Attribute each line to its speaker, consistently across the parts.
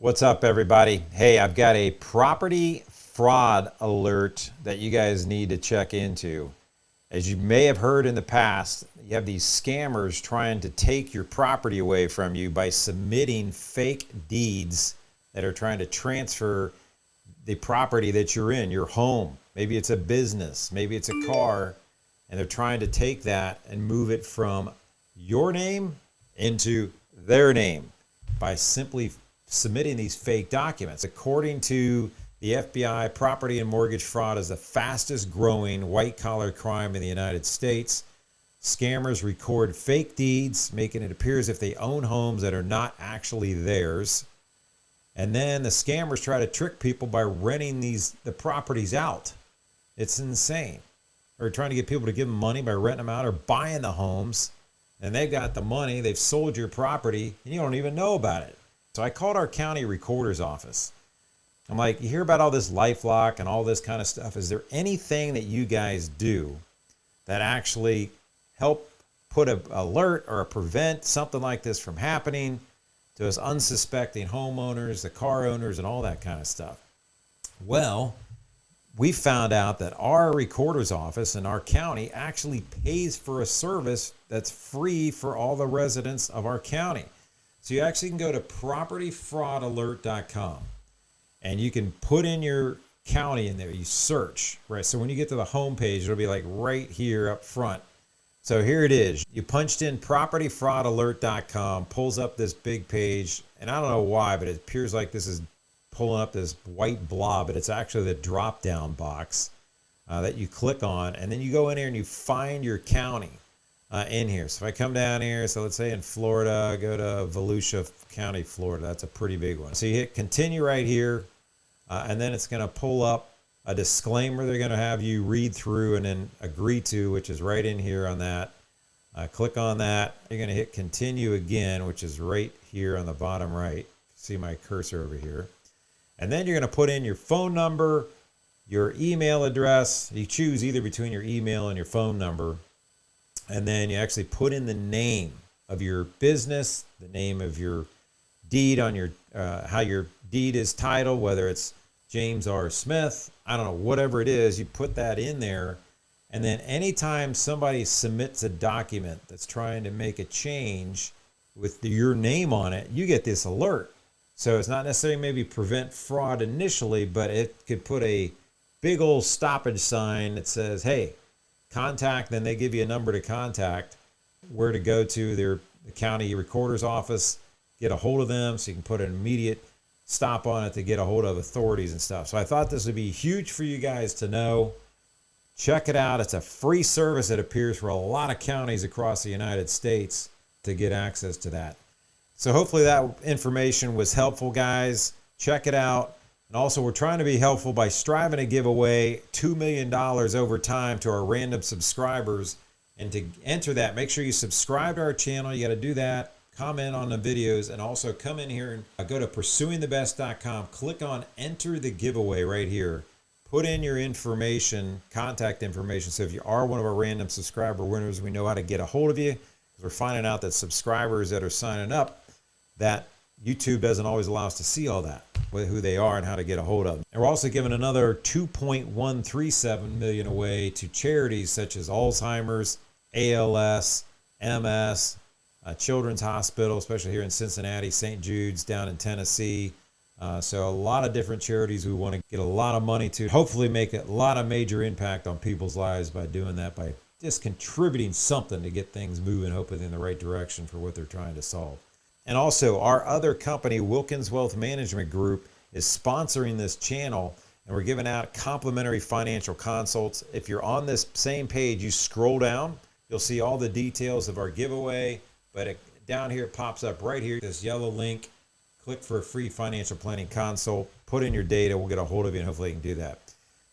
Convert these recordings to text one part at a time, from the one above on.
Speaker 1: What's up, everybody? Hey, I've got a property fraud alert that you guys need to check into. As you may have heard in the past, you have these scammers trying to take your property away from you by submitting fake deeds that are trying to transfer the property that you're in, your home. Maybe it's a business, maybe it's a car, and they're trying to take that and move it from your name into their name by simply submitting these fake documents. According to the FBI, property and mortgage fraud is the fastest growing white-collar crime in the United States. Scammers record fake deeds, making it appear as if they own homes that are not actually theirs. And then the scammers try to trick people by renting the properties out. It's insane. Or trying to get people to give them money by renting them out or buying the homes. And they've got the money, they've sold your property, and you don't even know about it. So I called our county recorder's office. I'm like, you hear about all this LifeLock and all this kind of stuff. Is there anything that you guys do that actually help put an alert or prevent something like this from happening to us unsuspecting homeowners, the car owners, and all that kind of stuff? Well, we found out that our recorder's office in our county actually pays for a service that's free for all the residents of our county. So you actually can go to propertyfraudalert.com and you can put in your county in there. You search, right? So when you get to the home page, it'll be like right here up front. So here it is. You punched in propertyfraudalert.com, pulls up this big page, and I don't know why, but it appears like this is pulling up this white blob, but it's actually the drop-down box that you click on, and then you go in here and you find your county. In here. So if I come down here, so let's say in Florida, go to Volusia County, Florida. That's a pretty big one. So you hit continue right here, and then it's going to pull up a disclaimer they're going to have you read through and then agree to, which is right in here on that. Click on that. You're going to hit continue again, which is right here on the bottom right. See my cursor over here. And then you're going to put in your phone number, your email address. You choose either between your email and your phone number. And then you actually put in the name of your business, the name of your deed on your, how your deed is titled, whether it's James R. Smith, I don't know, whatever it is, you put that in there. And then anytime somebody submits a document that's trying to make a change with your name on it, you get this alert. So it's not necessarily maybe prevent fraud initially, but it could put a big old stoppage sign that says, hey, contact, then they give you a number to contact, where to go to the county recorder's office, get a hold of them so you can put an immediate stop on it to get a hold of authorities and stuff. So I thought this would be huge for you guys to know. Check it out. It's a free service that appears for a lot of counties across the United States to get access to that. So hopefully that information was helpful, guys. Check it out. And also, we're trying to be helpful by striving to give away $2 million over time to our random subscribers. And to enter that, make sure you subscribe to our channel. You got to do that. Comment on the videos. And also come in here and go to pursuingthebest.com. Click on enter the giveaway right here. Put in your information, contact information. So if you are one of our random subscriber winners, we know how to get a hold of you. Because we're finding out that subscribers that are signing up, that YouTube doesn't always allow us to see all that, who they are and how to get a hold of them. And we're also giving another $2.137 million away to charities such as Alzheimer's, ALS, MS, Children's Hospital, especially here in Cincinnati, St. Jude's down in Tennessee. So a lot of different charities we want to get a lot of money to, hopefully make a lot of major impact on people's lives by doing that, by just contributing something to get things moving, hopefully in the right direction for what they're trying to solve. And also, our other company, Wilkins Wealth Management Group, is sponsoring this channel, and we're giving out complimentary financial consults. If you're on this same page, you scroll down, you'll see all the details of our giveaway, but down here it pops up right here, this yellow link. Click for a free financial planning consult, put in your data, we'll get a hold of you, and hopefully you can do that.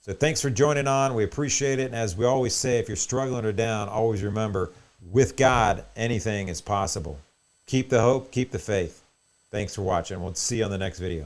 Speaker 1: So thanks for joining on. We appreciate it. And as we always say, if you're struggling or down, always remember, with God, anything is possible. Keep the hope, keep the faith. Thanks for watching. We'll see you on the next video.